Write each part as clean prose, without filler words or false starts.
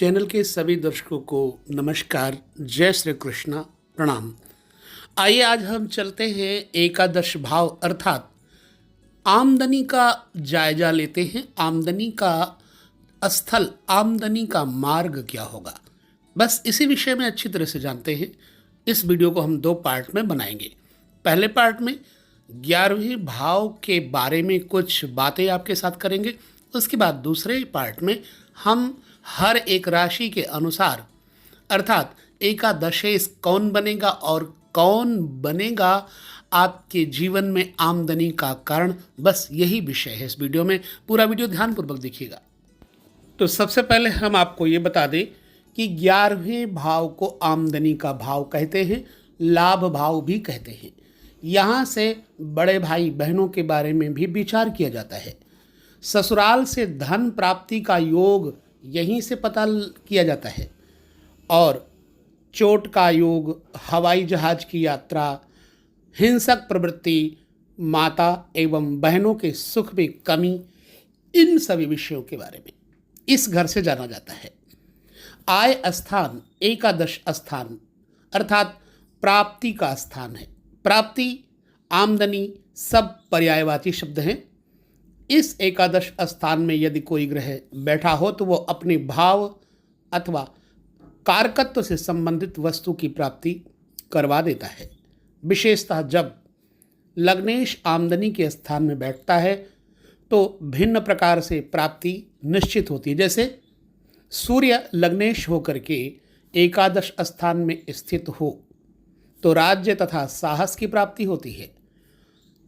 Channel के सभी दर्शकों को नमस्कार, जय श्री कृष्णा, प्रणाम। आइए आज हम चलते हैं एकादश भाव अर्थात आमदनी का जायजा लेते हैं। आमदनी का स्थल, आमदनी का मार्ग क्या होगा, बस इसी विषय में अच्छी तरह से जानते हैं। इस वीडियो को हम 2 पार्ट में बनाएंगे। पहले पार्ट में 11वें भाव के बारे में कुछ बातें आपके साथ करेंगे। उसके बाद दूसरे पार्ट में हम हर एक राशि के अनुसार अर्थात एकादशेश कौन बनेगा और कौन बनेगा आपके जीवन में आमदनी का कारण, बस यही विषय है इस वीडियो में। पूरा वीडियो ध्यानपूर्वक देखिएगा। तो सबसे पहले हम आपको ये बता दें कि 11वें भाव को आमदनी का भाव कहते हैं, लाभ भाव भी कहते हैं। यहाँ से बड़े भाई बहनों के बारे में भी विचार किया जाता है। ससुराल से धन प्राप्ति का योग यहीं से पता किया जाता है और चोट का योग, हवाई जहाज की यात्रा, हिंसक प्रवृत्ति, माता एवं बहनों के सुख में कमी, इन सभी विषयों के बारे में इस घर से जाना जाता है। आय स्थान एकादश स्थान अर्थात प्राप्ति का स्थान है। प्राप्ति, आमदनी सब पर्यायवाची शब्द हैं। इस एकादश स्थान में यदि कोई ग्रह बैठा हो तो वो अपने भाव अथवा कारकत्व से संबंधित वस्तु की प्राप्ति करवा देता है। विशेषतः जब लग्नेश आमदनी के स्थान में बैठता है तो भिन्न प्रकार से प्राप्ति निश्चित होती है। जैसे सूर्य लग्नेश होकर के एकादश स्थान में स्थित हो तो राज्य तथा साहस की प्राप्ति होती है।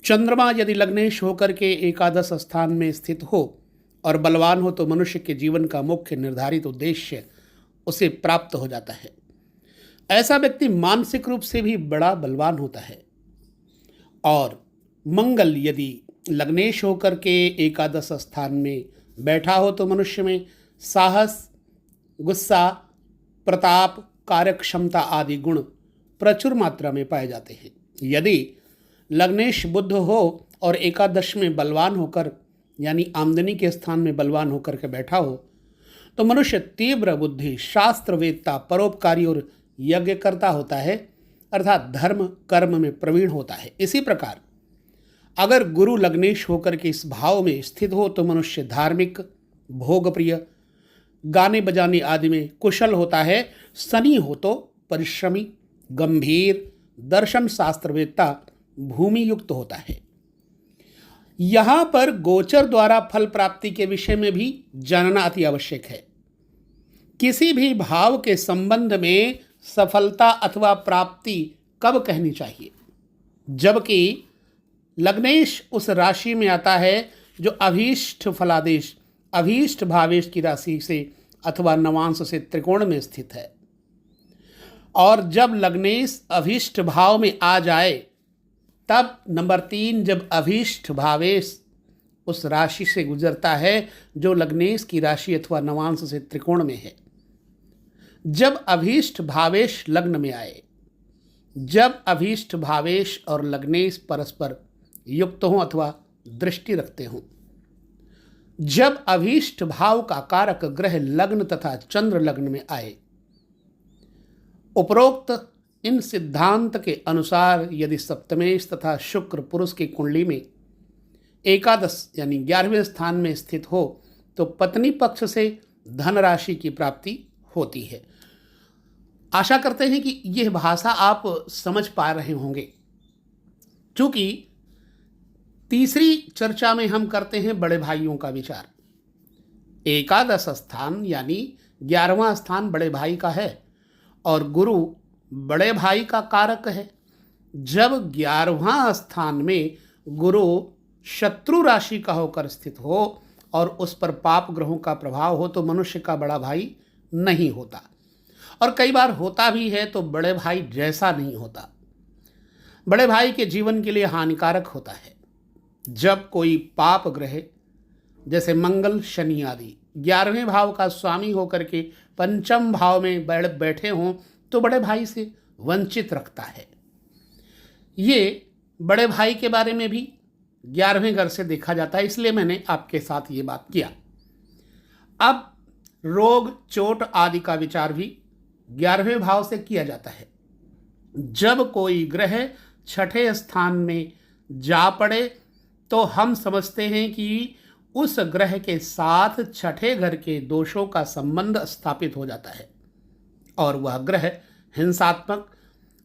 चंद्रमा यदि लग्नेश होकर के एकादश स्थान में स्थित हो और बलवान हो तो मनुष्य के जीवन का मुख्य निर्धारित उद्देश्य उसे प्राप्त हो जाता है। ऐसा व्यक्ति मानसिक रूप से भी बड़ा बलवान होता है। और मंगल यदि लग्नेश होकर के एकादश स्थान में बैठा हो तो मनुष्य में साहस, गुस्सा, प्रताप, कार्यक्षमता आदि गुण प्रचुर मात्रा में पाए जाते हैं। यदि लग्नेश बुध हो और एकादश में बलवान होकर यानी आमदनी के स्थान में बलवान होकर के बैठा हो तो मनुष्य तीव्र बुद्धि, शास्त्रवेत्ता, परोपकारी और यज्ञकर्ता होता है अर्थात धर्म कर्म में प्रवीण होता है। इसी प्रकार अगर गुरु लग्नेश होकर के इस भाव में स्थित हो तो मनुष्य धार्मिक, भोगप्रिय, गाने बजाने आदि में कुशल होता है। शनि हो तो परिश्रमी, गंभीर, दर्शन शास्त्रवेत्ता, भूमि युक्त होता है। यहाँ पर गोचर द्वारा फल प्राप्ति के विषय में भी जानना अति आवश्यक है। किसी भी भाव के संबंध में सफलता अथवा प्राप्ति कब कहनी चाहिए? जबकि लग्नेश उस राशि में आता है जो अभीष्ट फलादेश, अभीष्ट भावेश की राशि से अथवा नवांश से त्रिकोण में स्थित है। और जब लग्नेश अभीष्ट भाव में आ जाए तब नंबर 3 जब अभीष्ट भावेश उस राशि से गुजरता है जो लग्नेश की राशि अथवा नवांश से त्रिकोण में है। जब अभीष्ट भावेश लग्न में आए, जब अभीष्ट भावेश और लग्नेश परस्पर युक्त हों अथवा दृष्टि रखते हों, जब अभीष्ट भाव का कारक ग्रह लग्न तथा चंद्र लग्न में आए। उपरोक्त इन सिद्धांत के अनुसार यदि सप्तमेश तथा शुक्र पुरुष की कुंडली में एकादश यानी 11वें स्थान में स्थित हो तो पत्नी पक्ष से धनराशि की प्राप्ति होती है। आशा करते हैं कि यह भाषा आप समझ पा रहे होंगे। चूंकि तीसरी चर्चा में हम करते हैं बड़े भाइयों का विचार। एकादश स्थान यानी 11वां स्थान बड़े भाई का है और गुरु बड़े भाई का कारक है। जब 11वां स्थान में गुरु शत्रु राशि का होकर स्थित हो और उस पर पाप ग्रहों का प्रभाव हो तो मनुष्य का बड़ा भाई नहीं होता, और कई बार होता भी है तो बड़े भाई जैसा नहीं होता। बड़े भाई के जीवन के लिए हानिकारक होता है। जब कोई पाप ग्रह जैसे मंगल, शनि आदि 11वें भाव का स्वामी होकर के पंचम भाव में बैठे हों तो बड़े भाई से वंचित रखता है। ये बड़े भाई के बारे में भी 11वें घर से देखा जाता है, इसलिए मैंने आपके साथ ये बात किया। अब रोग, चोट आदि का विचार भी 11वें भाव से किया जाता है। जब कोई ग्रह छठे स्थान में जा पड़े तो हम समझते हैं कि उस ग्रह के साथ छठे घर के दोषों का संबंध स्थापित हो जाता है और वह ग्रह हिंसात्मक,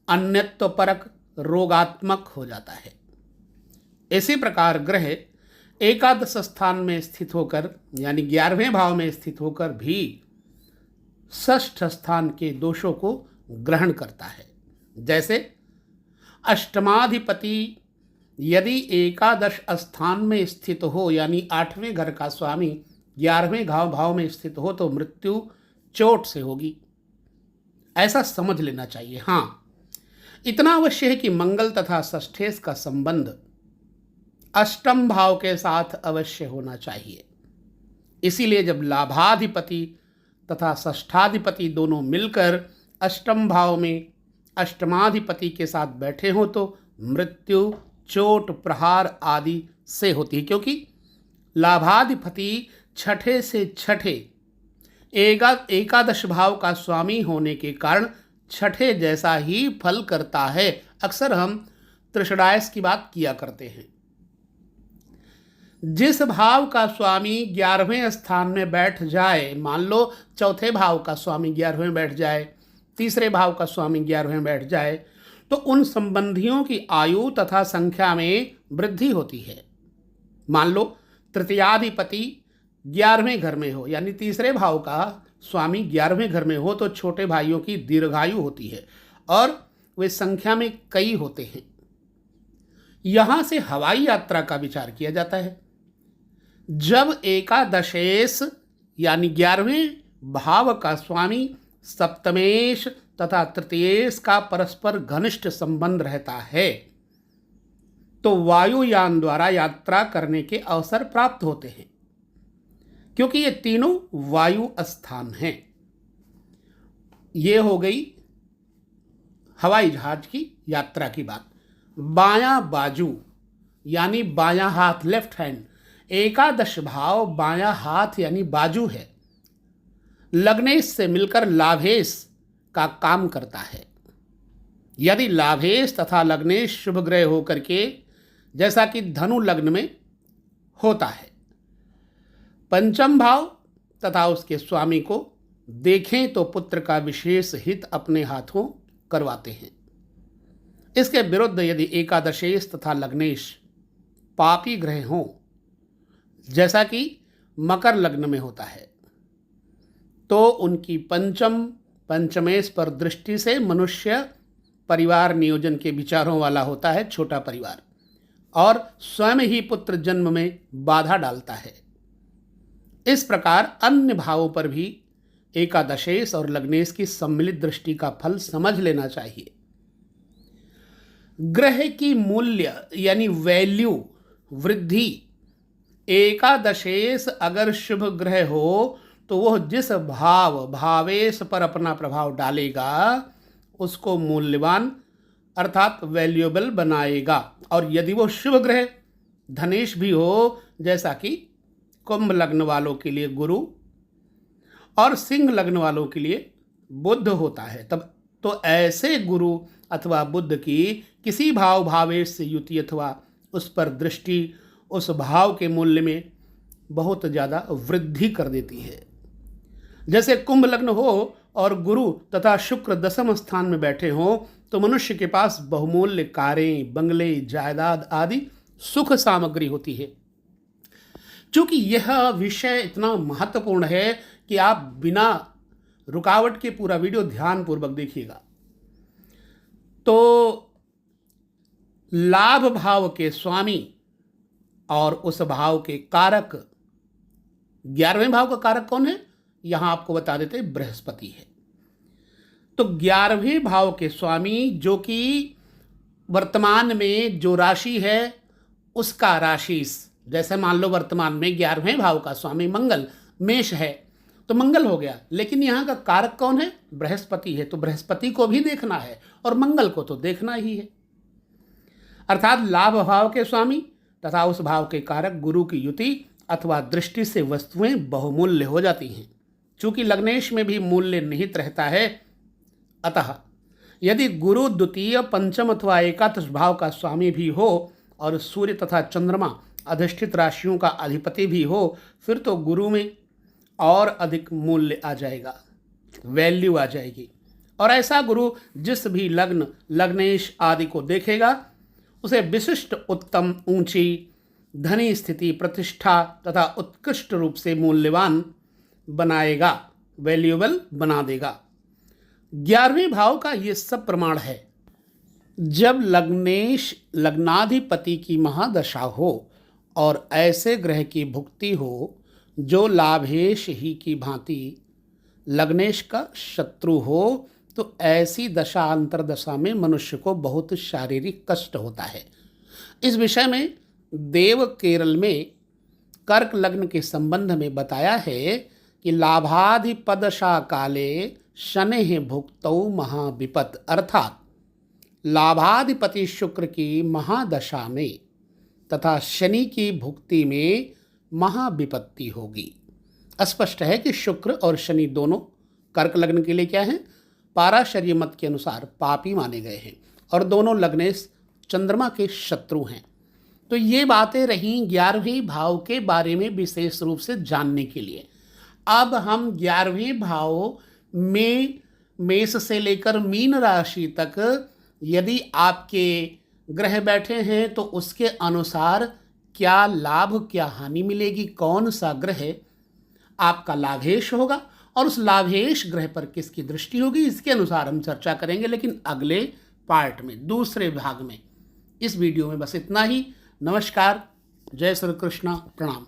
अन्यत्वपरक, रोगात्मक हो जाता है। इसी प्रकार ग्रह एकादश स्थान में स्थित होकर यानी 11वें भाव में स्थित होकर भी षष्ठ स्थान के दोषों को ग्रहण करता है। जैसे अष्टमाधिपति यदि एकादश स्थान में स्थित हो यानी 8वें घर का स्वामी 11वें भाव में स्थित हो तो मृत्यु चोट से होगी, ऐसा समझ लेना चाहिए। हाँ, इतना अवश्य है कि मंगल तथा षष्ठेश का संबंध अष्टम भाव के साथ अवश्य होना चाहिए। इसीलिए जब लाभाधिपति तथा षष्ठाधिपति दोनों मिलकर अष्टम भाव में अष्टमाधिपति के साथ बैठे हों तो मृत्यु, चोट, प्रहार आदि से होती है, क्योंकि लाभाधिपति छठे से छठे एकादश भाव का स्वामी होने के कारण छठे जैसा ही फल करता है। अक्सर हम त्रिषडायस की बात किया करते हैं। जिस भाव का स्वामी 11वें स्थान में बैठ जाए, मान लो चौथे भाव का स्वामी 11वें में बैठ जाए, तीसरे भाव का स्वामी 11वें में बैठ जाए, तो उन संबंधियों की आयु तथा संख्या में वृद्धि होती है। मान लो तृतीयाधिपति 11वें घर में हो यानी तीसरे भाव का स्वामी 11वें घर में हो तो छोटे भाइयों की दीर्घायु होती है और वे संख्या में कई होते हैं। यहां से हवाई यात्रा का विचार किया जाता है। जब एकादशेश यानी 11वें भाव का स्वामी सप्तमेश तथा तृतीयेश का परस्पर घनिष्ठ संबंध रहता है तो वायुयान द्वारा यात्रा करने के अवसर प्राप्त होते हैं, क्योंकि ये तीनों वायु स्थान हैं। ये हो गई हवाई जहाज की यात्रा की बात। बायां बाजू यानी बायां हाथ, लेफ्ट हैंड, एकादश भाव बायां हाथ यानी बाजू है। लग्नेश से मिलकर लाभेश का काम करता है। यदि लाभेश तथा लग्नेश शुभ ग्रह होकर के जैसा कि धनु लग्न में होता है, पंचम भाव तथा उसके स्वामी को देखें तो पुत्र का विशेष हित अपने हाथों करवाते हैं। इसके विरुद्ध यदि एकादशेश तथा लग्नेश पापी ग्रह हों जैसा कि मकर लग्न में होता है तो उनकी पंचमेश पर दृष्टि से मनुष्य परिवार नियोजन के विचारों वाला होता है, छोटा परिवार, और स्वयं ही पुत्र जन्म में बाधा डालता है। इस प्रकार अन्य भावों पर भी एकादशेश और लग्नेश की सम्मिलित दृष्टि का फल समझ लेना चाहिए। ग्रह की मूल्य यानी वैल्यू वृद्धि, एकादशेश अगर शुभ ग्रह हो तो वह जिस भावेश पर अपना प्रभाव डालेगा उसको मूल्यवान अर्थात वैल्यूएबल बनाएगा। और यदि वो शुभ ग्रह धनेश भी हो जैसा कि कुंभ लग्न वालों के लिए गुरु और सिंह लग्न वालों के लिए बुध होता है, तब तो ऐसे गुरु अथवा बुध की किसी भावेश से युति अथवा उस पर दृष्टि उस भाव के मूल्य में बहुत ज़्यादा वृद्धि कर देती है। जैसे कुंभ लग्न हो और गुरु तथा शुक्र दशम स्थान में बैठे हों तो मनुष्य के पास बहुमूल्य कारें, बंगले, जायदाद आदि सुख सामग्री होती है। चूंकि यह विषय इतना महत्वपूर्ण है कि आप बिना रुकावट के पूरा वीडियो ध्यानपूर्वक देखिएगा। तो लाभ भाव के स्वामी और उस भाव के कारक, 11वें भाव का कारक कौन है यहां आपको बता देते, बृहस्पति है। तो 11वें भाव के स्वामी जो कि वर्तमान में जो राशि है उसका राशि, जैसे मान लो वर्तमान में 11वें भाव का स्वामी मंगल मेष है तो मंगल हो गया, लेकिन यहाँ का कारक कौन है, बृहस्पति है। तो बृहस्पति को भी देखना है और मंगल को तो देखना ही है। अर्थात लाभ भाव के स्वामी तथा उस भाव के कारक गुरु की युति अथवा दृष्टि से वस्तुएं बहुमूल्य हो जाती हैं। चूंकि लग्नेश में भी मूल्य निहित रहता है, अतः यदि गुरु द्वितीय, पंचम अथवा एकादश भाव का स्वामी भी हो और सूर्य तथा चंद्रमा अधिष्ठित राशियों का अधिपति भी हो, फिर तो गुरु में और अधिक मूल्य आ जाएगा, वैल्यू आ जाएगी। और ऐसा गुरु जिस भी लग्न, लग्नेश आदि को देखेगा उसे विशिष्ट, उत्तम, ऊंची धनी स्थिति, प्रतिष्ठा तथा उत्कृष्ट रूप से मूल्यवान बनाएगा, वैल्यूएबल बना देगा। 11वें भाव का ये सब प्रमाण है। जब लग्नेश लग्नाधिपति की महादशा हो और ऐसे ग्रह की भुक्ति हो जो लाभेश ही की भांति लग्नेश का शत्रु हो, तो ऐसी दशा अंतरदशा में मनुष्य को बहुत शारीरिक कष्ट होता है। इस विषय में देव केरल में कर्क लग्न के संबंध में बताया है कि लाभाधिपदशा काले शनेः भुक्तौ महाविपत, अर्थात लाभाधिपति शुक्र की महादशा में तथा शनि की भुक्ति में महाविपत्ति होगी। स्पष्ट है कि शुक्र और शनि दोनों कर्क लग्न के लिए क्या हैं, पाराशर्य मत के अनुसार पापी माने गए हैं और दोनों लग्नेश चंद्रमा के शत्रु हैं। तो ये बातें रहीं 11वें भाव के बारे में विशेष रूप से जानने के लिए। अब हम 11वें भाव में मेष से लेकर मीन राशि तक यदि आपके ग्रह बैठे हैं तो उसके अनुसार क्या लाभ क्या हानि मिलेगी, कौन सा ग्रह आपका लाभेश होगा और उस लाभेश ग्रह पर किसकी दृष्टि होगी, इसके अनुसार हम चर्चा करेंगे, लेकिन अगले पार्ट में, दूसरे भाग में। इस वीडियो में बस इतना ही। नमस्कार, जय श्री कृष्ण, प्रणाम।